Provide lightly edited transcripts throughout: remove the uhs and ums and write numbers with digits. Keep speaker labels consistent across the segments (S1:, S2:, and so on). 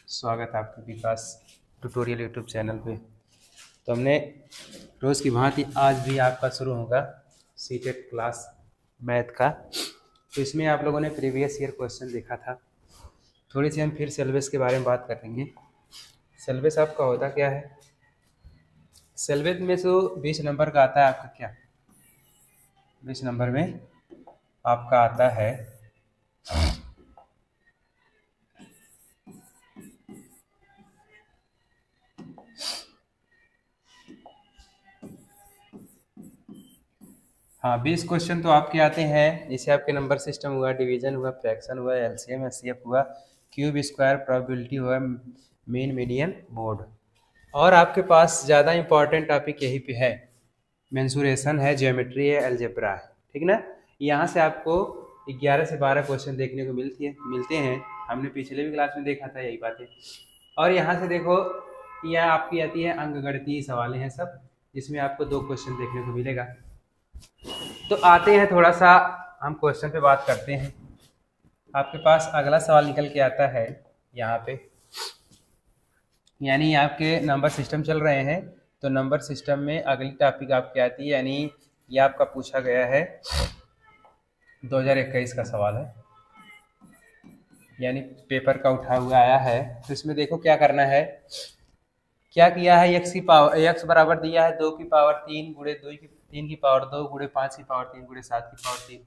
S1: स्वागत है आपके विकास ट्यूटोरियल यूट्यूब चैनल पे। तो हमने रोज़ की भांति आज भी आपका शुरू होगा सीटेट क्लास मैथ का। तो इसमें आप लोगों ने प्रीवियस ईयर क्वेश्चन देखा था। थोड़ी सी हम फिर सिलेबस के बारे में बात करेंगे। सिलेबस आपका होता क्या है? सिलेबस में तो 20 नंबर का आता है आपका क्या? 20 नंबर में आपका आता है हाँ 20 क्वेश्चन तो आपके आते हैं। जैसे आपके नंबर सिस्टम हुआ, डिवीजन हुआ, फ्रैक्शन हुआ, एलसीएम एचसीएफ हुआ, क्यूब स्क्वायर, प्रोबेबिलिटी हुआ, मीन मीडियन मोड। और आपके पास ज़्यादा इंपॉर्टेंट टॉपिक यही पे है, मेंसुरेशन है, ज्योमेट्री है, अलजेब्रा है, ठीक ना। यहाँ से आपको 11 से 12 क्वेश्चन देखने को मिलते हैं। हमने पिछले भी क्लास में देखा था यही बातें। और यहाँ से देखो, यह आपकी आती है अंकगणितीय सवाल हैं सब, जिसमें आपको 2 क्वेश्चन देखने को मिलेगा। तो आते हैं, थोड़ा सा हम क्वेश्चन पे बात करते हैं। आपके पास अगला सवाल निकल के आता है यहाँ पे, यानी आपके नंबर सिस्टम चल रहे हैं। तो नंबर सिस्टम में अगली टॉपिक आपकी आती है, यानी ये आपका पूछा गया है 2021 का सवाल है, यानी पेपर का उठा हुआ आया है। तो इसमें देखो क्या करना है, क्या किया है, x बराबर दिया है 2 की पावर 3 गुणे 3 की पावर 2 गुणे 5 की पावर 3 गुणे 7 की पावर 3।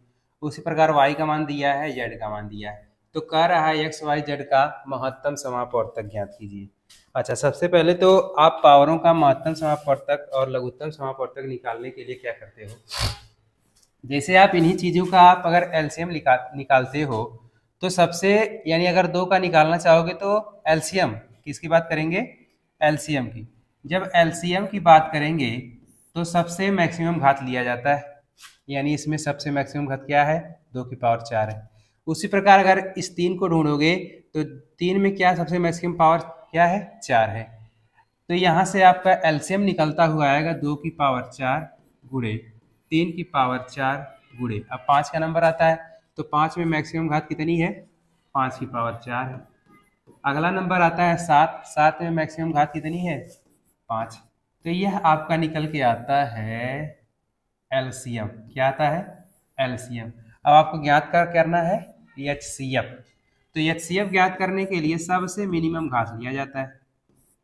S1: उसी प्रकार y का मान दिया है, z का मान दिया है। तो कह रहा है x y z का महत्तम समापवर्तक ज्ञात कीजिए। अच्छा, सबसे पहले तो आप पावरों का महत्तम समापवर्तक और लघुत्तम समापवर्तक निकालने के लिए क्या करते हो, जैसे आप इन्हीं चीज़ों का आप अगर एलसीएम निकालते हो तो सबसे, यानी अगर 2 का निकालना चाहोगे तो एलसीएम किसकी बात करेंगे, एलसीएम की। जब एलसीएम की बात करेंगे तो सबसे मैक्सिमम घात लिया जाता है, यानी इसमें सबसे मैक्सिमम घात क्या है, 2 की पावर 4 है। उसी प्रकार अगर इस 3 को ढूंढोगे तो 3 में क्या सबसे मैक्सिमम पावर क्या है, 4 है। तो यहाँ से आपका एलसीएम निकलता हुआ आएगा 2 की पावर 4 गुणे 3 की पावर 4 गुणे, अब 5 का नंबर आता है तो 5 में मैक्सिमम घात कितनी है, 5 की पावर 4 है। अगला नंबर आता है 7, 7 में मैक्सिमम घात कितनी है, 5। तो यह आपका निकल के आता है एलसीएम। क्या आता है, एलसीएम। अब आपको ज्ञात करना है एचसीएफ। तो एचसीएफ ज्ञात करने के लिए सबसे मिनिमम घात लिया जाता है।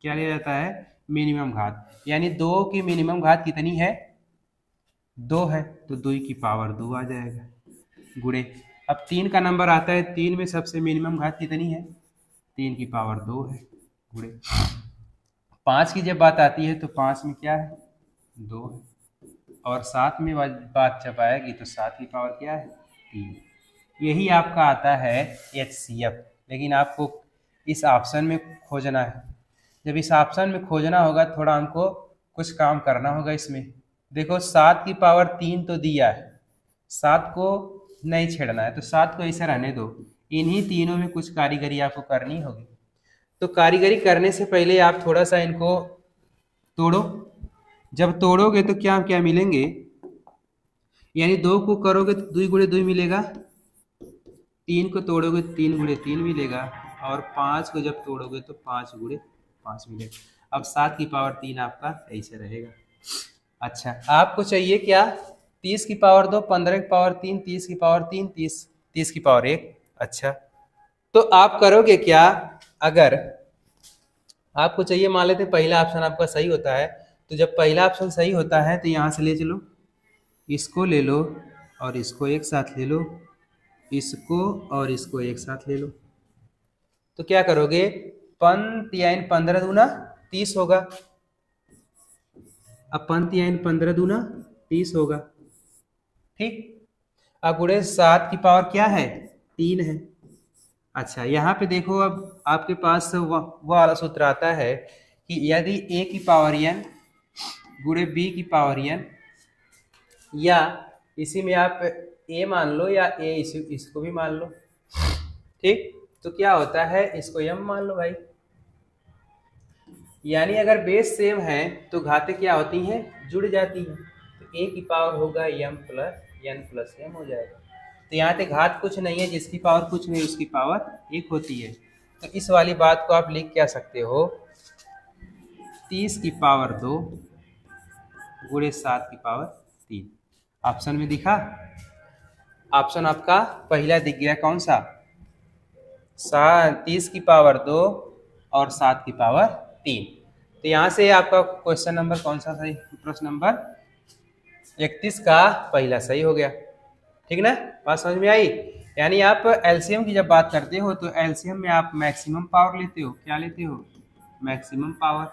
S1: क्या लिया जाता है, मिनिमम घात, यानी 2 की मिनिमम घात कितनी है, 2 है, तो 2 की पावर 2 आ जाएगा गुणे। अब 3 का नंबर आता है, 3 में सबसे मिनिमम घात कितनी है, 3 की पावर 2 है गुणे। 5 की जब बात आती है तो 5 में क्या है, 2 है, और 7 में बात जब आएगी तो 7 की पावर क्या है, 3। यही आपका आता है एचसीएफ। लेकिन आपको इस ऑप्शन में खोजना है। जब इस ऑप्शन में खोजना होगा, थोड़ा हमको कुछ काम करना होगा इसमें। देखो 7 की पावर 3 तो दिया है, 7 को नहीं छेड़ना है, तो 7 को ऐसे रहने दो। इन्हीं तीनों में कुछ कारीगरी आपको करनी होगी। तो कारीगरी करने से पहले आप थोड़ा सा इनको तोड़ो। जब तोड़ोगे तो क्या क्या मिलेंगे, यानी 2 को करोगे तो 2 गुणे 2 मिलेगा, 3 को तोड़ोगे तो 3 गुणे 3 मिलेगा, और 5 को जब तोड़ोगे तो 5 गुणे 5 मिलेगा। अब 7 की पावर 3 आपका ऐसे रहेगा। अच्छा, आपको चाहिए क्या, 30 की पावर 2, 15 की पावर 3, 30 की पावर 3, 30 की पावर 1। अच्छा, तो आप करोगे क्या, अगर आपको चाहिए, मान लेते पहला ऑप्शन आपका सही होता है, तो जब पहला ऑप्शन सही होता है तो यहाँ से ले चलो, इसको ले लो और इसको एक साथ ले लो, इसको और इसको एक साथ ले लो। तो क्या करोगे, पंत यानी 15 दूना 30 होगा। अब पंत यानी 15 दूना 30 होगा, ठीक। अब गुणे 7 की पावर क्या है, 3 है। अच्छा, यहाँ पे देखो, अब आपके पास वो वाला सूत्र आता है कि यदि a की पावर n गुणे b की पावर n, या इसी में आप a मान लो या a इसको भी मान लो, ठीक। तो क्या होता है, इसको m मान लो भाई। यानी अगर बेस सेम है तो घातें क्या होती हैं, जुड़ जाती हैं। तो a की पावर होगा m plus n plus m हो जाएगा। तो यहाँ पे घात कुछ नहीं है, जिसकी पावर कुछ नहीं उसकी पावर 1 होती है। तो इस वाली बात को आप लिख क्या सकते हो, 30 की पावर 2 गुणे 7 की पावर 3। ऑप्शन में दिखा, ऑप्शन आपका पहला दिख गया, कौन सा, 30 की पावर 2 और 7 की पावर 3। तो यहाँ से आपका क्वेश्चन नंबर कौन सा सही, प्रश्न नंबर 31 का पहला सही हो गया। ठीक ना, बात समझ में आई। यानी आप एलसीएम की जब बात करते हो तो एलसीएम में आप मैक्सिमम पावर लेते हो, क्या लेते हो, मैक्सिमम पावर।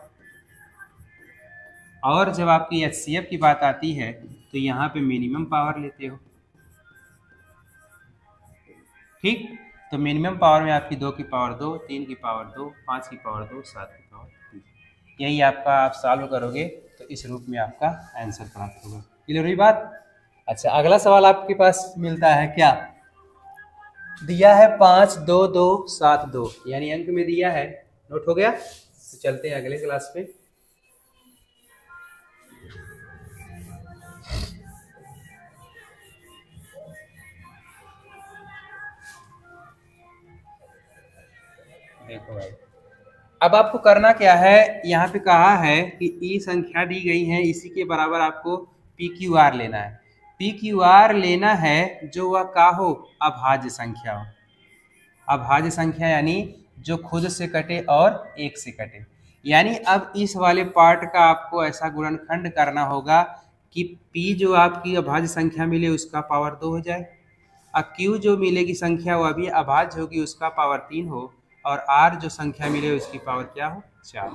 S1: और जब आपकी एचसीएफ की बात आती है तो यहाँ पे मिनिमम पावर लेते हो। ठीक, तो मिनिमम पावर में आपकी 2 की पावर 2, 3 की पावर 2, 5 की पावर 2, 7 की पावर 3। यही आपका आप सॉल्व करोगे तो इस रूप में आपका आंसर प्राप्त होगा। क्लियर हुई बात। अच्छा, अगला सवाल आपके पास मिलता है, क्या दिया है, 5 2 2 7 2, यानी अंक में दिया है, नोट हो गया। तो चलते हैं अगले क्लास पे। देखो भाई, अब आपको करना क्या है, यहाँ पे कहा है कि ई संख्या दी गई है, इसी के बराबर आपको पी क्यू आर लेना है। पी क्यू आर लेना है जो वह का हो, अभाज्य संख्या हो। अभाज्य संख्या यानी जो खुद से कटे और एक से कटे। यानी अब इस वाले पार्ट का आपको ऐसा गुणनखंड करना होगा कि पी जो आपकी अभाज्य संख्या मिले उसका पावर 2 हो जाए, और क्यू जो मिलेगी संख्या वो अभी अभाज्य होगी उसका पावर 3 हो, और आर जो संख्या मिले उसकी पावर क्या हो, 4।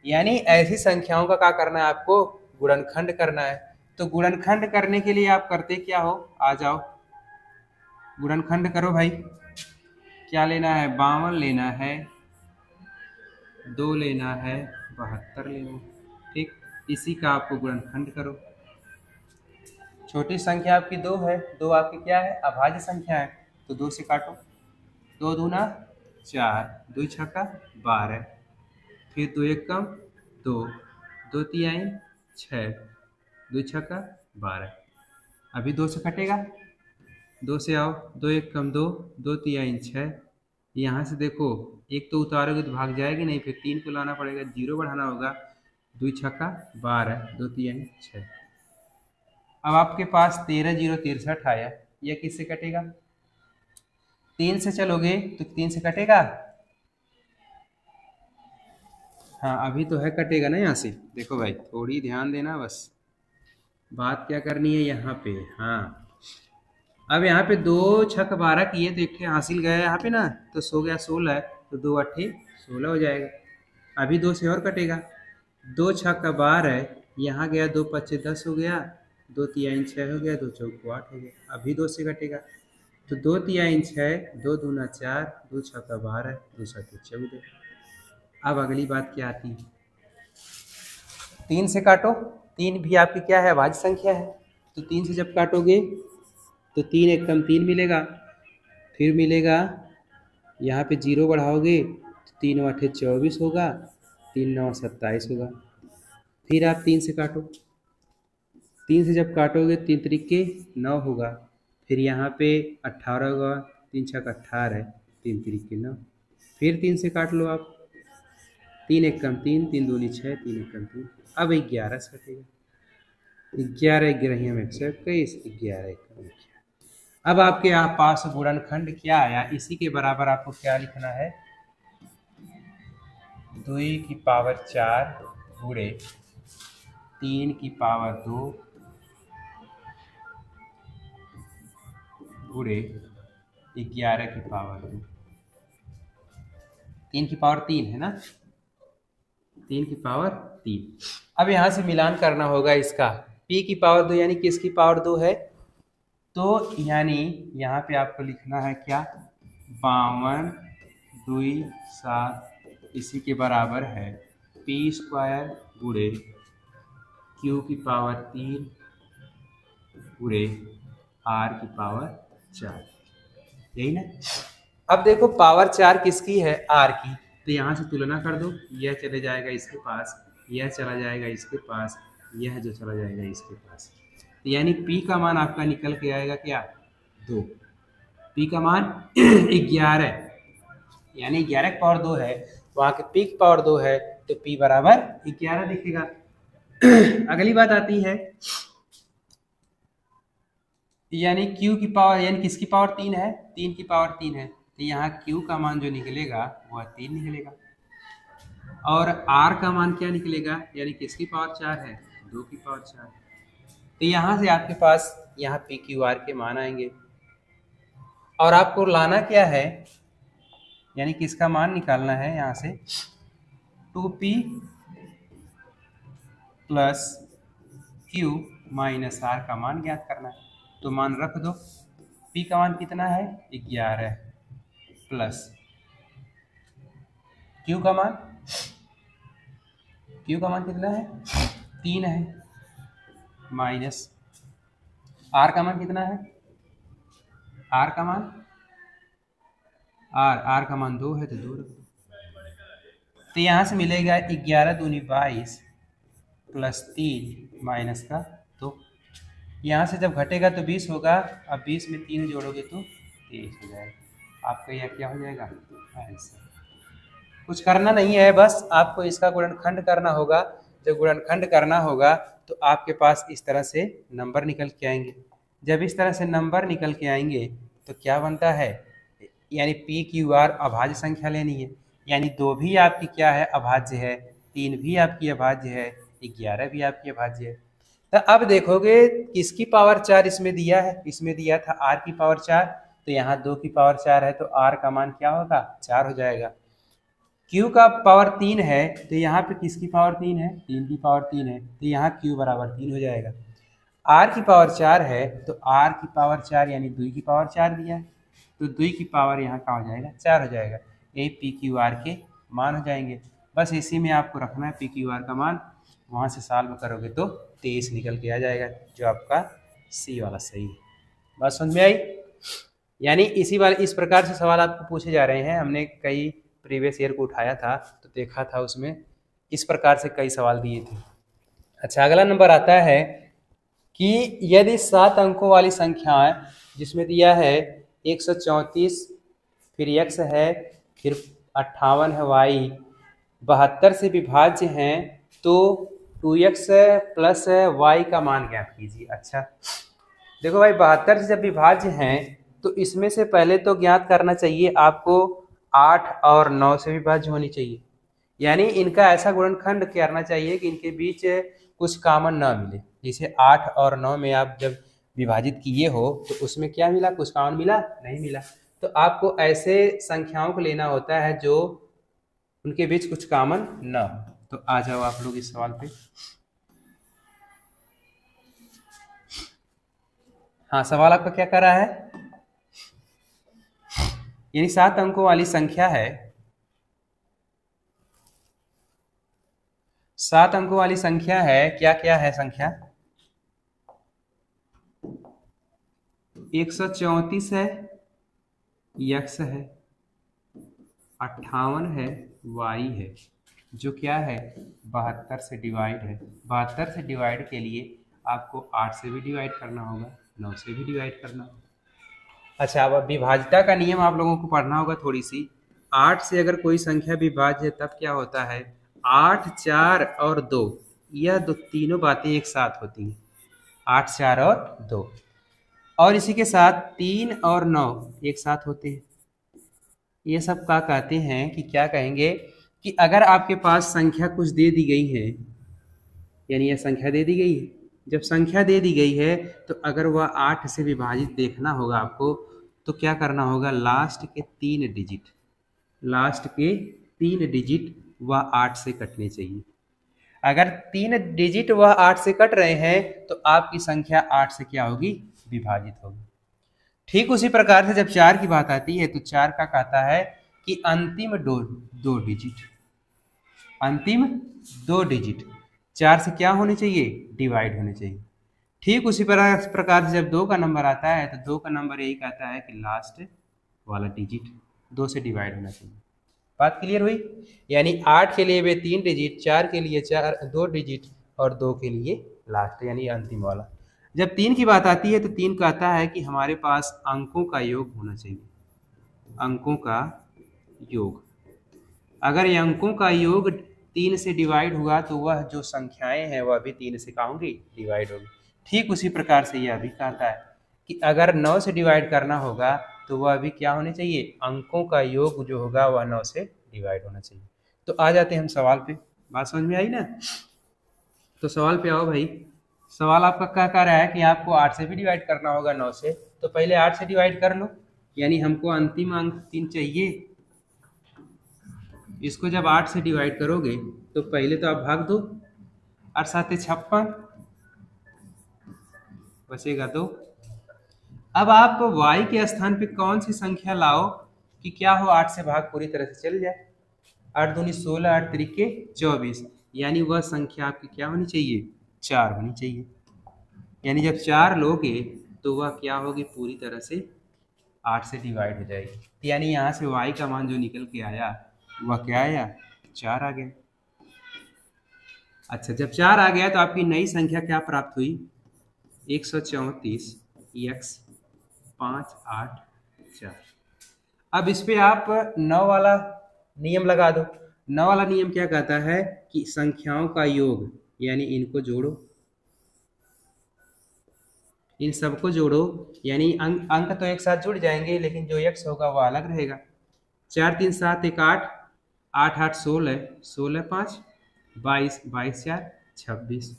S1: यानी ऐसी संख्याओं का क्या करना है, आपको गुणनखंड करना है। तो गुणनखंड करने के लिए आप करते क्या हो, आ जाओ गुणनखंड करो भाई। क्या लेना है, 52 लेना है, 2 लेना है, 72 लेना है। ठीक, इसी का आपको गुणनखंड करो। छोटी संख्या आपकी 2 है, 2 आपकी क्या है, अभाज्य संख्या है, तो 2 से काटो, 2 दूना 4, 2 छक्का 12, फिर 2 एक कम 2, 2 तिहाई 6, 2 छक्का 12। अभी 2 से कटेगा, 2 से आओ, 2 एक कम 2, 2 तिहाई 6। यहाँ से देखो, एक तो उतारोगे तो भाग जाएगी नहीं, फिर 3 को लाना पड़ेगा, 0 बढ़ाना होगा, 2 छक्का 12, 2 तिहाई 6। अब आपके पास 13 0 63 आया, यह किससे कटेगा, 3 से चलोगे तो 3 से कटेगा, हाँ अभी तो है, कटेगा ना यहाँ से। देखो भाई थोड़ी ध्यान देना, बस बात क्या करनी है यहाँ पे। हाँ, अब यहाँ पे 2 छक 12 किए तो एक हासिल गया यहाँ पे ना, तो सो गया 16, तो 2 8 16 हो जाएगा। अभी 2 से और कटेगा, 2 छक 12, यहाँ गया 2 5 10 हो गया, 2 तिहाई 6 हो गया, 2 चौको 8 हो गया। अभी 2 से कटेगा, तो 2 तिहाई 6, 2 दूना 4, 2 छक्का 12, 2 7 14। अब अगली बात क्या आती है, 3 से काटो, 3 भी आपकी क्या है, अभाज्य संख्या है, तो 3 से जब काटोगे तो 3 एक कम 3 मिलेगा, फिर मिलेगा यहाँ पे 0 बढ़ाओगे तो 3 8 24 होगा, 3 9 27 होगा। फिर आप 3 से काटो, 3 से जब काटोगे 3 त्रिके 9 होगा, फिर यहाँ पे 18 होगा, 3 छक 18, 3 त्रिके 9। फिर 3 से काट लो आप, 3 एक कम 3, 3 दूनी 6, 3 एक कम 3। अब 11 से कटेगा, 11 ग्रहियों में 121, 11 एक कम 11। अब आपके यहाँ पास गुणनखंड क्या आया, इसी के बराबर आपको क्या लिखना है, 2 की पावर 4 गुणे 3 की पावर 2 गुणे 11 की पावर 2। 3 की पावर 3 है ना, 3 की पावर 3। अब यहाँ से मिलान करना होगा इसका, p की पावर 2 यानी किसकी पावर 2 है, तो यानी यहाँ पे आपको लिखना है क्या, 52 2 7 इसी के बराबर है p स्क्वायर गुणे q की पावर 3 गुणे r की पावर 4, यही ना। अब देखो पावर 4 किसकी है, r की, तो यहाँ से तुलना कर दो, यह चले जाएगा इसके पास, यह चला जाएगा इसके पास, यह जो चला जाएगा इसके पास, तो यानी p का मान आपका निकल के आएगा क्या, 2। p का मान 11, यानी 11 की पावर 2 है, वहाँ के पी की पावर 2 है, तो पी बराबर 11 दिखेगा। अगली बात आती है, यानी क्यू की पावर, यानी किसकी पावर 3 है, 3 की पावर 3 है, तो यहाँ क्यू का मान जो निकलेगा वह 3 निकलेगा। और आर का मान क्या निकलेगा, यानी किसकी पावर 4 है, 2 की पावर 4। तो यहाँ से आपके पास यहाँ पी क्यू आर के मान आएंगे, और आपको लाना क्या है, यानी किसका मान निकालना है, यहाँ से 2p plus Q minus are का मान ज्ञात करना है। तो मान रख दो, p का मान कितना है 11 प्लस q का मान कितना है 3 है, माइनस r का मान कितना है, r का मान 2 है, तो 2 रख दो। तो यहाँ से मिलेगा 11 दूनी 22 प्लस 3 माइनस का 2। यहाँ से जब घटेगा तो 20 होगा, अब 20 में 3 जोड़ोगे तो 23 हो जाएगा। आपका यह क्या हो जाएगा, आंसर। कुछ करना नहीं है, बस आपको इसका गुणनखंड करना होगा। जब गुणनखंड करना होगा तो आपके पास इस तरह से नंबर निकल के आएंगे। जब इस तरह से नंबर निकल के आएंगे तो क्या बनता है, यानी पी क्यू आर अभाज्य संख्या लेनी है, यानी 2 भी आपकी क्या है, अभाज्य है, 3 भी आपकी अभाज्य है, 11 भी आपकी अभाज्य है। तो अब देखोगे किसकी पावर 4 इसमें दिया है, इसमें दिया था r की पावर 4, तो यहाँ 2 की पावर 4 है, तो r का मान क्या होगा, 4 हो जाएगा। q का पावर 3 है, तो यहाँ पे किसकी पावर 3 है, 3 की पावर 3 है, तो यहाँ q बराबर 3 हो जाएगा। r की पावर 4 है, तो r की पावर 4 यानी 2 की पावर 4 दिया है, तो 2 की पावर यहाँ का हो जाएगा 4 हो जाएगा। ये पी क्यू आर के मान हो जाएंगे। बस इसी में आपको रखना है पी क्यू आर का मान, वहाँ से सॉल्व करोगे तो 23 निकल के आ जाएगा, जो आपका सी वाला सही है। बात समझ में आई? यानी इस प्रकार से सवाल आपको पूछे जा रहे हैं। हमने कई प्रीवियस ईयर को उठाया था तो देखा था, उसमें इस प्रकार से कई सवाल दिए थे। अच्छा, अगला नंबर आता है कि यदि 7 अंकों वाली संख्या है, जिसमें दिया है 134, फिर x है, फिर 58 है, y 72 से विभाज्य हैं, तो 2x प्लस y का मान ज्ञात कीजिए। अच्छा देखो भाई, 72 से जब विभाज्य हैं तो इसमें से पहले तो ज्ञात करना चाहिए आपको 8 और 9 से विभाज्य होनी चाहिए, यानी इनका ऐसा गुणनखंड करना चाहिए कि इनके बीच कुछ कॉमन ना मिले। जैसे 8 और 9 में आप जब विभाजित किए हो तो उसमें क्या मिला, कुछ कॉमन मिला, नहीं मिला। तो आपको ऐसे संख्याओं को लेना होता है जो उनके बीच कुछ कॉमन ना हो। तो आ जाओ आप लोग इस सवाल पे। हाँ, सवाल आपका क्या कर रहा है, यानी 7 अंकों वाली संख्या है, 7 अंकों वाली संख्या है, क्या क्या है संख्या, 134 है, x है, 58 है, y है, जो क्या है 72 से डिवाइड है। 72 से डिवाइड के लिए आपको 8 से भी डिवाइड करना होगा, 9 से भी डिवाइड करना होगा। अच्छा, अब विभाज्यता का नियम आप लोगों को पढ़ना होगा थोड़ी सी। 8 से अगर कोई संख्या विभाज्य है तब क्या होता है, 8, 4 और 2, यह तीनों बातें एक साथ होती हैं, 8, 4 और 2, और इसी के साथ 3 और 9 एक साथ होते हैं। ये सब क्या कहते हैं कि क्या कहेंगे कि अगर आपके पास संख्या कुछ दे दी गई है, यानी यह संख्या दे दी गई है, जब संख्या दे दी गई है तो अगर वह 8 से विभाजित देखना होगा आपको, तो क्या करना होगा, लास्ट के 3 डिजिट वह 8 से कटने चाहिए। अगर 3 डिजिट वह 8 से कट रहे हैं तो आपकी संख्या 8 से क्या होगी, विभाजित होगी। ठीक उसी प्रकार से जब 4 की बात आती है तो 4 का कहता है कि अंतिम दो डिजिट 4 से क्या होने चाहिए, डिवाइड होने चाहिए। ठीक उसी प्रकार से जब 2 का नंबर आता है तो 2 का नंबर यही कहता है कि लास्ट वाला डिजिट 2 से डिवाइड होना चाहिए। बात क्लियर हुई? यानी 8 के लिए वे 3 डिजिट, 4 के लिए 2 डिजिट और 2 के लिए लास्ट यानी अंतिम वाला। जब 3 की बात आती है तो 3 कहता है कि हमारे पास अंकों का योग होना चाहिए, अंकों का योग। अगर ये अंकों का योग 3 से डिवाइड हुआ तो वह जो संख्याएं हैं वह भी 3 से क्या होंगी, डिवाइड होगी। ठीक उसी प्रकार से यह भी कहता है कि अगर 9 से डिवाइड करना होगा तो वह भी क्या होने चाहिए, अंकों का योग जो होगा वह 9 से डिवाइड होना चाहिए। तो आ जाते हैं हम सवाल पे। बात समझ में आई ना? तो सवाल पे आओ भाई। सवाल आपका क्या कह रहा है कि आपको 8 से भी डिवाइड करना होगा 9 से, तो पहले 8 से डिवाइड कर लो, यानी हमको अंतिम अंक 3 चाहिए। इसको जब 8 से डिवाइड करोगे तो पहले तो आप भाग दो, 8 7 56, बचेगा 2। अब आप y के स्थान पे कौन सी संख्या लाओ कि क्या हो 8 से भाग पूरी तरह से चल जाए। 8 दूनी 16, 8 त्रिके 24, यानी वह संख्या आपकी क्या होनी चाहिए, 4 होनी चाहिए। यानी जब 4 लोगे तो वह क्या होगी, पूरी तरह से 8 से डिवाइड हो जाएगी। यानी यहाँ से y का मान जो निकल के आया वह क्या आया, 4 आ गया। अच्छा, जब 4 आ गया तो आपकी नई संख्या क्या प्राप्त हुई, 134 x 5 8 4। अब इस पे आप 9 वाला नियम लगा दो। 9 वाला नियम क्या कहता है कि संख्याओं का योग, यानी इनको जोड़ो, इन सबको जोड़ो, यानी अंक तो एक साथ जुड़ जाएंगे लेकिन जो x होगा वह अलग रहेगा। 4 3 7 1 8, 8 8 16, 16 5 22, 22 4 26,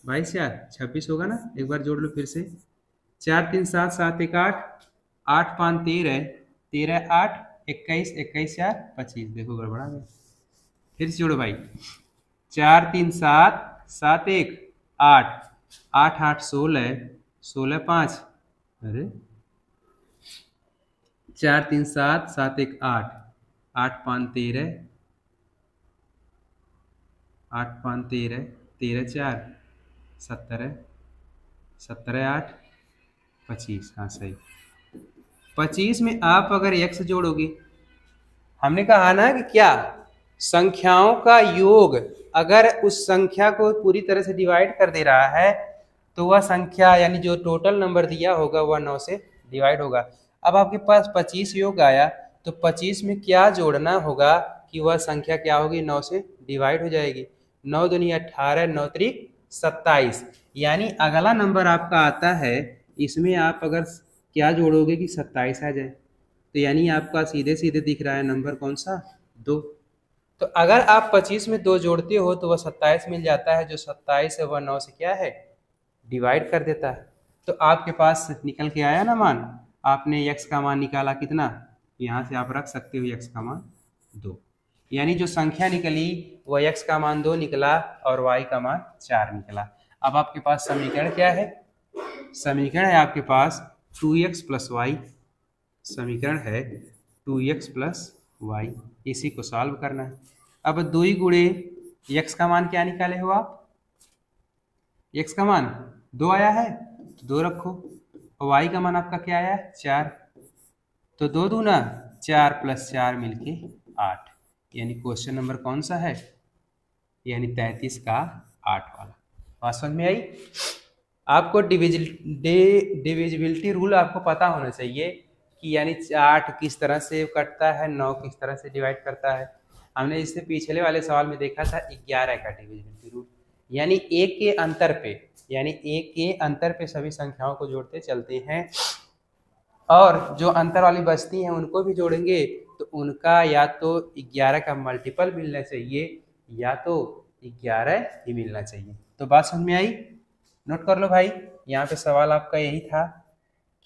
S1: 22 4 26 होगा ना। एक बार जोड़ लो फिर से, 4 3 7 7 1 8, 8 5 13, 13 8 21, 21 4 25। देखो गड़बड़ा गया, फिर से जोड़ो भाई। 4 3 7 7 1 8, 8 8 16, 16 5, अरे 4 3 7 7 1 8, 8 5 13, 8 5 13, 13 4 17, 17 8 25। हाँ सही। 25 में आप अगर x जोड़ोगे, हमने कहा ना कि क्या संख्याओं का योग अगर उस संख्या को पूरी तरह से डिवाइड कर दे रहा है तो वह संख्या यानी जो टोटल नंबर दिया होगा वह 9 से डिवाइड होगा। अब आपके पास 25 योग आया तो 25 में क्या जोड़ना होगा कि वह संख्या क्या होगी, 9 से डिवाइड हो जाएगी। 9 दूनी 18, 9 त्रिक 27, यानी अगला नंबर आपका आता है, इसमें आप अगर क्या जोड़ोगे कि 27 आ जाए, तो यानी आपका सीधे सीधे दिख रहा है नंबर कौन सा, 2। तो अगर आप 25 में 2 जोड़ते हो तो वह 27 मिल जाता है, जो 27 है वह 9 से क्या है, डिवाइड कर देता है। तो आपके पास निकल के आया ना मान, आपने x का मान निकाला कितना, यहाँ से आप रख सकते हो x का मान 2, यानी जो संख्या निकली वह x का मान 2 निकला और y का मान 4 निकला। अब आपके पास समीकरण क्या है, समीकरण है आपके पास 2x + y, समीकरण है 2x + y, इसी को सॉल्व करना है। अब 2 गुणे x का मान क्या निकाले हो आप, x का मान 2 आया है, 2 रखो, और y का मान आपका क्या आया है, 4। तो 2 दूना 4 + 4 मिलके 8, यानी क्वेश्चन नंबर कौन सा है, यानी 33 का 8 वाला। बात समझ में आई? आपको डिविजिबिलिटी रूल आपको पता होना चाहिए कि यानी 8 किस तरह से कटता है, 9 किस तरह से डिवाइड करता है। हमने इससे पिछले वाले सवाल में देखा था 11 का डिविजिबिलिटी रूल, यानी एक के अंतर पे, यानी एक के अंतर पे सभी संख्याओं को जोड़ते चलते हैं, और जो अंतर वाली बचती हैं उनको भी जोड़ेंगे तो उनका या तो 11 का मल्टीपल मिलना चाहिए या तो 11 ही मिलना चाहिए। तो बात समझ में आई? नोट कर लो भाई, यहाँ पे सवाल आपका यही था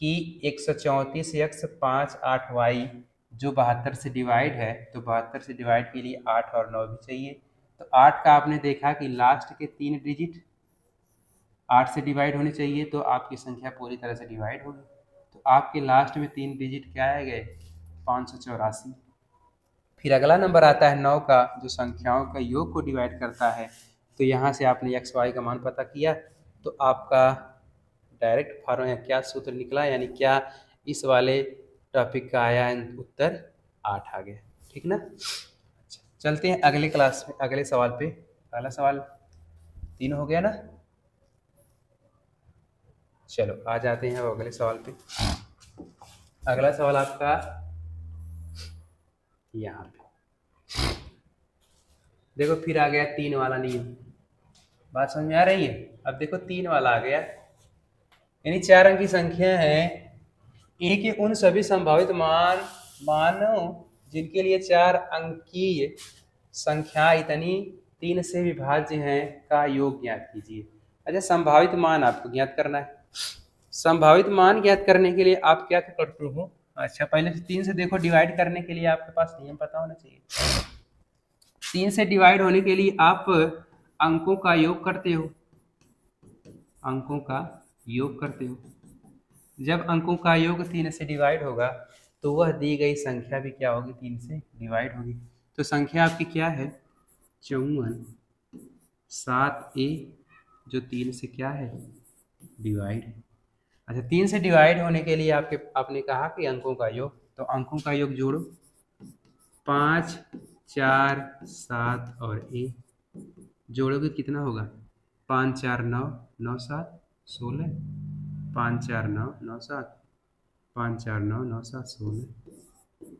S1: कि 134 x 5 8 y जो 72 से डिवाइड है, तो 72 से डिवाइड के लिए 8 और 9 भी चाहिए। तो 8 का आपने देखा कि लास्ट के 3 डिजिट 8 से डिवाइड होने चाहिए, तो आपकी संख्या पूरी तरह से डिवाइड होगी। तो आपके लास्ट में 3 डिजिट क्या आ गए, 584। फिर अगला नंबर आता है 9 का, जो संख्याओं का योग को डिवाइड करता है। तो यहाँ से आपने x y का मान पता किया तो आपका डायरेक्ट फॉर्मूला क्या सूत्र निकला, यानी क्या इस वाले टॉपिक का आया उत्तर 8 आ गया। ठीक ना? अच्छा, चलते हैं अगले क्लास में, अगले सवाल पे। पहला सवाल 3 हो गया ना, चलो आ जाते हैं अब अगले सवाल पे। अगला सवाल आपका यहाँ पे देखो फिर आ गया 3 वाला नियम। बात समझ में आ रही है? अब देखो 3 वाला आ गया, यानी 4 अंक की संख्या है ए के उन सभी संभावित मानों जिनके लिए 4 अंकीय संख्या इतनी 3 से विभाज्य है का योग ज्ञात कीजिए। अच्छा, संभावित मान आपको ज्ञात करना है। संभावित मान ज्ञात करने के लिए आप क्या करते हो? अच्छा, पहले 3 से देखो डिवाइड करने के लिए आपके पास नियम पता होना चाहिए। 3 से डिवाइड होने के लिए आप अंकों का योग करते हो, अंकों का योग करते हो। जब अंकों का योग 3 से डिवाइड होगा तो वह दी गई संख्या भी क्या होगी? 3 से डिवाइड होगी। तो संख्या आपकी क्या है? 54 7a, जो 3 से क्या है? डिवाइड है। अच्छा, 3 से डिवाइड होने के लिए आपने कहा कि अंकों का योग, तो अंकों का योग जोड़ो 5 4 7 और a, जोड़ोगे कितना होगा? 5 4 9 9 7 16, 5 4 9 9 7, 5 4 9 9 7 16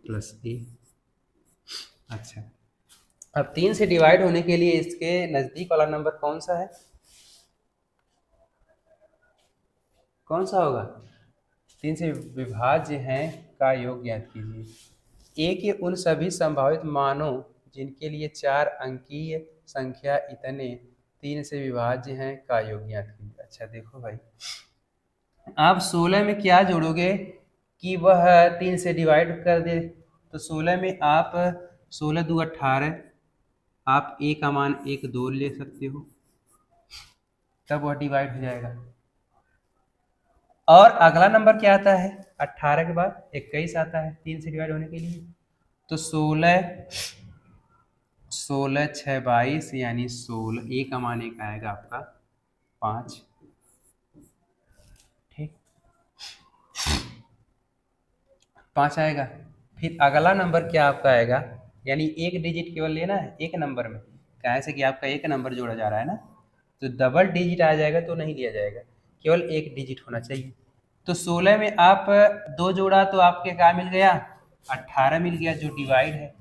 S1: प्लस a। अच्छा, अब 3 से डिवाइड होने के लिए इसके नजदीक वाला नंबर कौन सा है? कौन सा होगा? 3 से विभाज्य है का योग ज्ञात कीजिए। ए के उन सभी संभावित मानों जिनके लिए 4 अंकीय संख्या इतने 3 से विभाज्य हैं का योग ज्ञात कीजिए। अच्छा देखो भाई, आप 16 में क्या जोड़ोगे कि वह 3 से डिवाइड कर दे? तो 16 में आप 16 2 18, आप a का मान 1 2 ले सकते हो, तब वह डिवाइड हो जाएगा। और अगला नंबर क्या आता है? 18 के बाद 21 आता है 3 से डिवाइड होने के लिए। तो 16 16 6 22, यानी 16 a का मान 1 आएगा आपका 5। ठीक, 5 आएगा। फिर अगला नंबर क्या आपका आएगा? यानी एक डिजिट केवल लेना है एक नंबर में, कैसे कि आपका एक नंबर जोड़ा जा रहा है ना, तो डबल डिजिट आ जाएगा तो नहीं लिया जाएगा, केवल एक डिजिट होना चाहिए। तो 16 में आप 2 जोड़ा तो आपके क्या मिल गया? 18 मिल गया, जो डिवाइड है।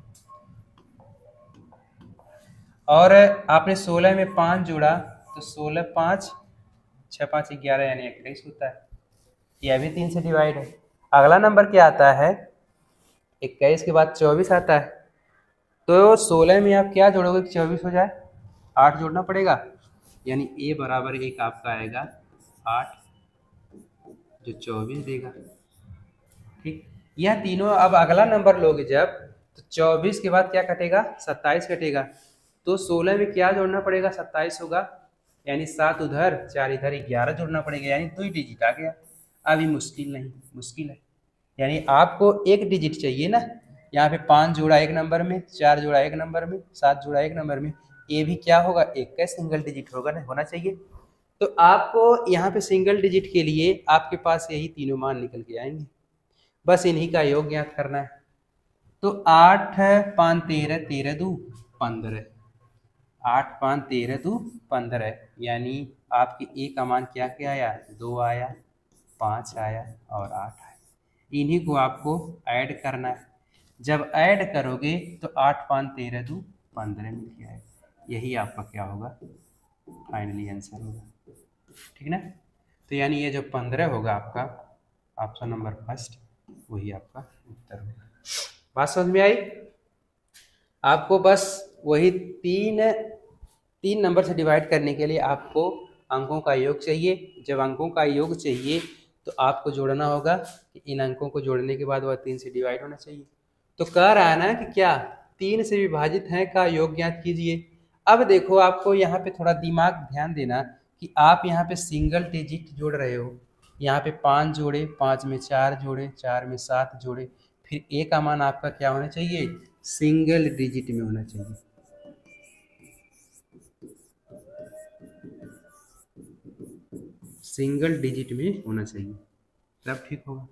S1: और आपने 16 में 5 जोड़ा तो 16 5 6 5 11, यानी 21 होता है। यह भी 3 से डिवाइड है। अगला नंबर क्या आता है? 21 के बाद 24 आता है। तो 16 में आप क्या जोड़ोगे कि 24 हो जाए? 8 जोड़ना पड़ेगा, यानी a बराबर 1 आपका आएगा 8, जो 24 देगा। ठीक, यह तीनों। अब अगला नंबर लोगे जब, तो 24 के बाद क्या कटेगा? 27 कटेगा। तो 16 में क्या जोड़ना पड़ेगा? 27 होगा, यानी 7 उधर 4 इधर 11 जोड़ना पड़ेगा, यानी 2 डिजिट आ गया। अभी मुश्किल नहीं, मुश्किल है, यानी आपको एक डिजिट चाहिए ना। यहाँ पे 5 जोड़ा एक नंबर में, 4 जोड़ा एक नंबर में, 7 जोड़ा एक नंबर में, ये भी क्या होगा? एक का सिंगल डिजिट होगा ना, होना चाहिए। तो आपको यहाँ पे सिंगल डिजिट के लिए आपके पास यही तीनों मान निकल के आएंगे, बस इन्हीं का योग ज्ञात करना है। तो 8 5 13 13 2 15, 8 5 13 2 15, यानी आपके ए का मान क्या क्या आया? 2 आया, 5 आया और 8 आया। इन्हीं को आपको ऐड करना है। जब ऐड करोगे तो 8 5 13 2 15 मिल के आएगा। यही आपका क्या होगा? फाइनली आंसर होगा। ठीक ना? तो यानी ये जो 15 होगा आपका ऑप्शन नंबर फर्स्ट, वही आपका उत्तर होगा। बात समझ में आई? आपको बस वही तीन नंबर से डिवाइड करने के लिए आपको अंकों का योग चाहिए। जब अंकों का योग चाहिए तो आपको जोड़ना होगा कि इन अंकों को जोड़ने के बाद वह 3 से डिवाइड होना चाहिए। तो कह रहा है ना कि क्या 3 से विभाजित है का योग ज्ञात कीजिए। अब देखो, आपको यहाँ पे थोड़ा दिमाग ध्यान देना कि आप यहाँ पे सिंगल डिजिट जोड़ रहे हो। यहाँ पे 5 जोड़े, 5 में 4 जोड़े, 4 में 7 जोड़े, फिर ए का मान आपका क्या होना चाहिए? सिंगल डिजिट में होना चाहिए। सिंगल डिजिट में होना चाहिए, तब ठीक होगा।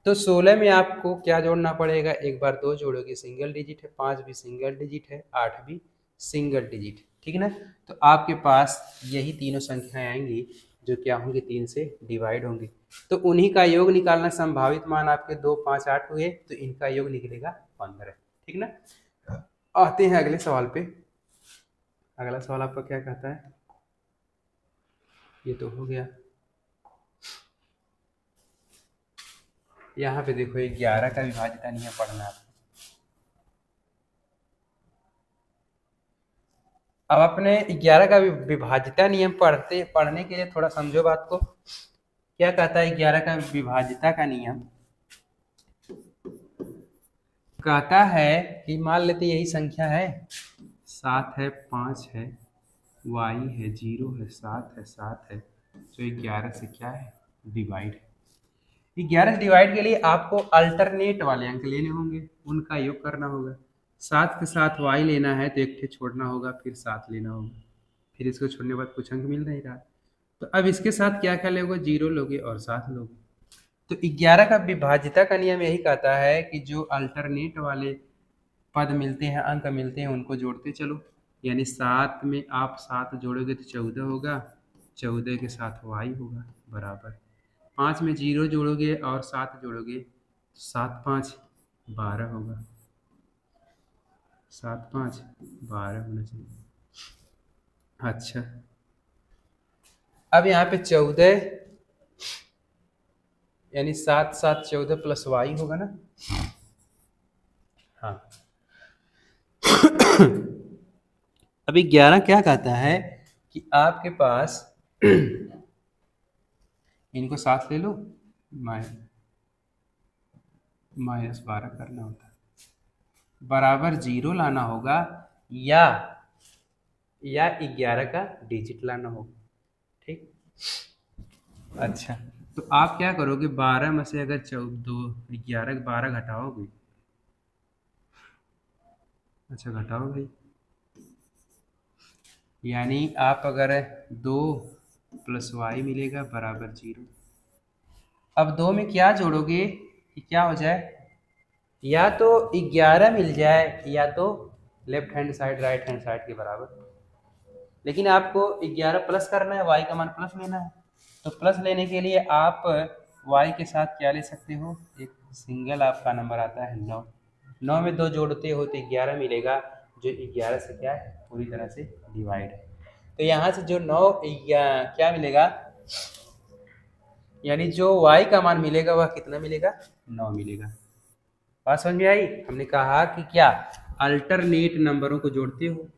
S1: तो 16 में आपको क्या जोड़ना पड़ेगा? एक बार 2 जोड़ोगे सिंगल डिजिट है, 5 भी सिंगल डिजिट है, 8 भी सिंगल डिजिट, ठीक ना। तो आपके पास यही तीनों संख्याएं आएंगी जो क्या होंगी? 3 से डिवाइड होंगी। तो उन्हीं का योग निकालना। संभावित मान आपके 2 5 8 हुए, तो इनका योग निकलेगा 15। ठीक ना। आते हैं अगले सवाल पे। अगला सवाल आपका क्या कहता है, ये तो हो गया। यहाँ पे देखो 11 का विभाज्यता नियम पढ़ना है। अब अपने 11 का विभाज्यता नियम पढ़ने के लिए थोड़ा समझो बात को। क्या कहता है 11 का विभाज्यता का नियम? कहता है कि मान लेते यही संख्या है, 7 है, 5 है, y है, 0 है, 7 है, तो 11 से क्या है, डिवाइड है। 11 से डिवाइड के लिए आपको अल्टरनेट वाले अंक लेने होंगे, उनका योग करना होगा। 7 के साथ y लेना है तो एक ठे छोड़ना होगा, फिर 7 लेना होगा, फिर इसको छोड़ने के बाद कुछ अंक मिल नहीं रहा, तो अब इसके साथ क्या क्या लोगे, 0 लोगे और 7 लोगे। तो 11 का विभाज्यता का नियम यही कहता है कि जो अल्टरनेट वाले पद मिलते हैं, अंक मिलते हैं, उनको जोड़ते चलो। यानी 7 में आप 7 जोड़ोगे तो 14 होगा, 14 के साथ y होगा बराबर। 5 में 0 जोड़ोगे और 7 जोड़ोगे, 7 5 12 होगा, 7 5 12 होना चाहिए। अच्छा, अब यहाँ पे 14 यानी 7 7 14 प्लस y होगा ना। हाँ अभी 11 क्या कहता है कि आपके पास इनको साथ ले लो, माइनस 12 करना होता है, बराबर 0 लाना होगा या 11 का डिजिट लाना होगा। ठीक, अच्छा तो आप क्या करोगे, 12 में से अगर 11 12 घटाओगे, अच्छा घटाओ भाई, यानी आप अगर 2 प्लस y मिलेगा बराबर 0। अब 2 में क्या जोड़ोगे कि क्या हो जाए, या तो 11 मिल जाए या तो left hand side right hand side के बराबर, लेकिन आपको 11 प्लस करना है, y का मान प्लस लेना है। तो प्लस लेने के लिए आप y के साथ क्या ले सकते हो, एक सिंगल आपका नंबर आता है 9, 9 में 2 जोड़ते हो तो 11 मिलेगा, जो 11 से क्या है, पूरी तरह से डिवाइड है। तो यहाँ से जो 9 क्या मिलेगा, यानी जो y का मान मिलेगा वह कितना मिलेगा, 9 मिलेगा। बात समझ में आई। हमने कहा कि क्या अल्टरनेट नंबरों को जोड़ते हो,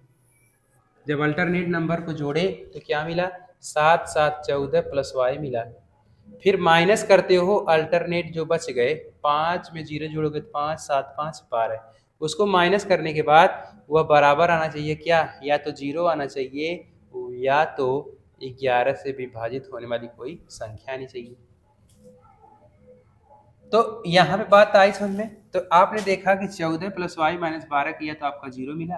S1: जब अल्टरनेट नंबर को जोड़े तो क्या मिला, 7 7 14 प्लस y मिला, फिर माइनस करते हो अल्टरनेट जो बच गए, 5 में 0 जोड़ोगे तो 5 7 5 12, उसको माइनस करने के बाद वह बराबर आना चाहिए क्या, या तो 0 आना चाहिए या तो 11 से विभाजित होने वाली कोई संख्या आनी चाहिए। तो यहाँ पे बात आई समझ में। तो आपने देखा कि 14 प्लस y माइनस 12 किया तो आपका 0 मिला,